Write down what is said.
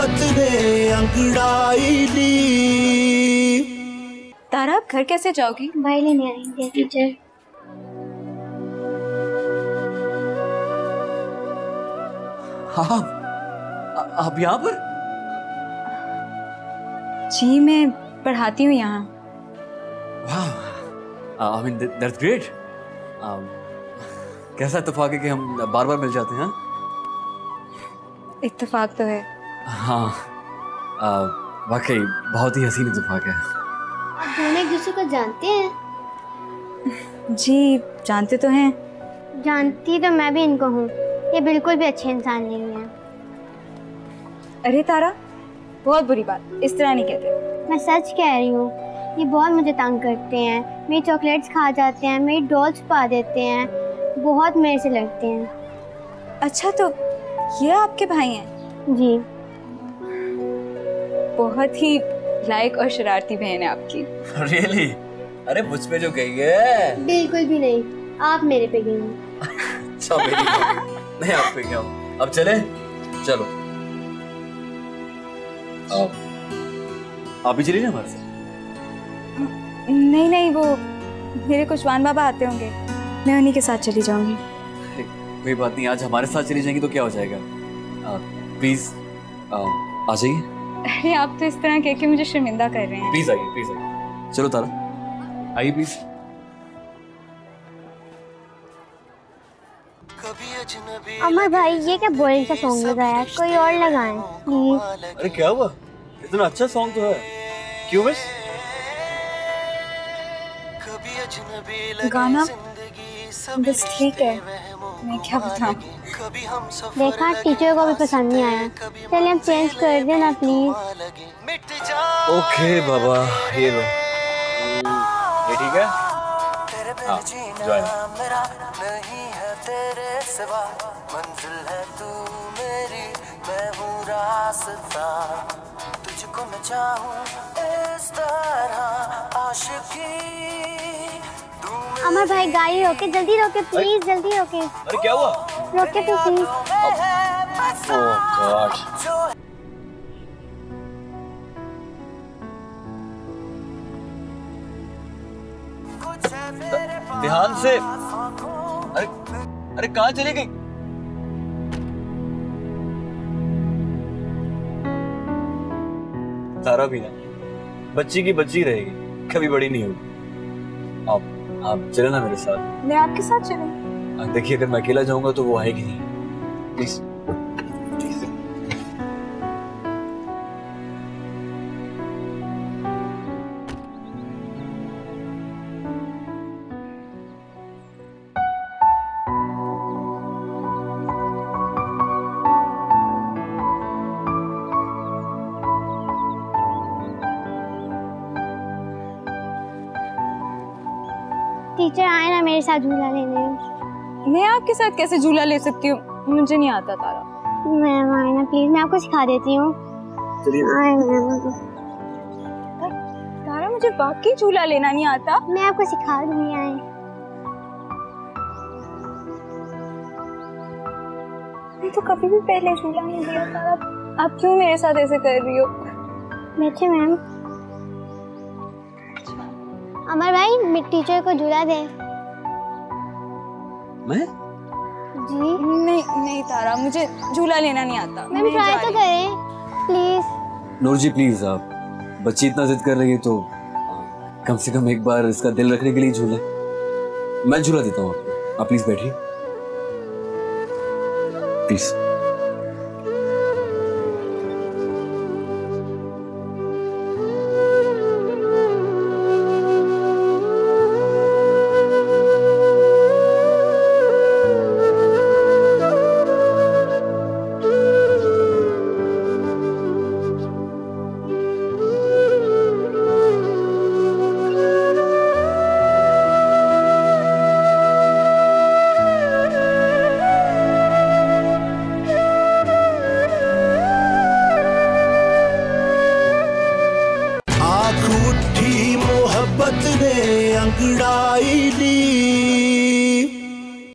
मोहब्बत ने अंगड़ाई ली। तारा आप घर कैसे जाओगी? भाई लेने आएंगे टीचर। हाँ आप यहाँ पर? जी मैं पढ़ाती हूँ यहाँ। वाह, I mean that's great. कैसा इत्तेफाक है कि हम बार बार मिल जाते हैं। इत्तेफाक तो है। हाँ वाकई बहुत ही हसीन इत्तेफाक है। आप दोनों एक दूसरे को जानते हैं? जी जानते तो हैं। जानती तो मैं भी इनको हूँ। ये बिल्कुल भी अच्छे इंसान नहीं है। अरे तारा बहुत बुरी बात, इस तरह नहीं कहते। मैं सच कह रही हूँ। ये बहुत मुझे तंग करते हैं, मेरी चॉकलेट्स खा जाते हैं, मेरी डॉल्स पा देते हैं, बहुत मेरे से लड़ते हैं। अच्छा तो ये आपके भाई हैं? जी। बहुत ही लायक और शरारती बहन है आपकी। Really? अरे मुझ पे जो गई है। बिल्कुल भी नहीं, आप मेरे पे गई हैं। अच्छा मेरी नहीं आप पे क्या? अब चले चलो। आप भी चलिए ना हमारे साथ। नहीं नहीं वो मेरे कुशवान बाबा आते होंगे, मैं उन्हीं के साथ चली जाऊंगी। कोई बात नहीं, आज हमारे साथ चली जाएंगी तो क्या हो जाएगा। प्लीज आ जाइए। अरे आप तो इस तरह कह के मुझे शर्मिंदा कर रहे हैं। प्लीज आइए। चलो तारा आइए प्लीज। अमर भाई ये क्या बोरिंग सा सॉन्ग लगाया, कोई और लगाएं प्लीज। अरे क्या हुआ, इतना अच्छा सॉन्ग तो है, क्यों बस? गाना बस ठीक है, मैं क्या बताऊं। देखा टीचर को भी पसंद नहीं आया। चलिए हम चेंज कर दें ना प्लीज। ओके बाबा ये लो, ये ठीक है। हाँ जॉइन। तेरे सिवा मंजिल है तू मेरी, मैं हूँ रास्ता, तुझको मैं चाहूँ इस तरह आशिकी। अमर भाई गाड़ी रोके, जल्दी रोके प्लीज, जल्दी रोके। अरे क्या हुआ? रोके तो प्लीज। Oh God. ध्यान से। अरे कहाँ चली गई? तारा भी ना बच्ची की बच्ची रहेगी, कभी बड़ी नहीं होगी। आप चले ना मेरे साथ। मैं आपके साथ चलूं? देखिए अगर मैं अकेला जाऊंगा तो वो आएगी नहीं, प्लीज। टीचर आए ना मेरे साथ झूला लेने। मैं आपके साथ कैसे झूला ले सकती हूँ, मुझे नहीं आता तारा। मैम आए ना प्लीज, मैं आपको सिखा देती हूँ। आए मैम। तारा मुझे वाकई झूला लेना नहीं आता। मैं आपको सिखा दूंगी। आए। मैं तो कभी भी पहले झूला नहीं लिया तारा, आप क्यों मेरे साथ ऐसे कर रही हो? बैठे मैम। अमर भाई टीचर को झूला दे। मैं? जी। नहीं तारा मुझे झूला लेना नहीं आता। मैम ट्राई तो करें प्लीज। नूर जी प्लीज, आप बच्ची इतना जिद कर रही है तो कम से कम एक बार इसका दिल रखने के लिए झूले। मैं झूला देता हूँ आपको, आप प्लीज बैठिए प्लीज।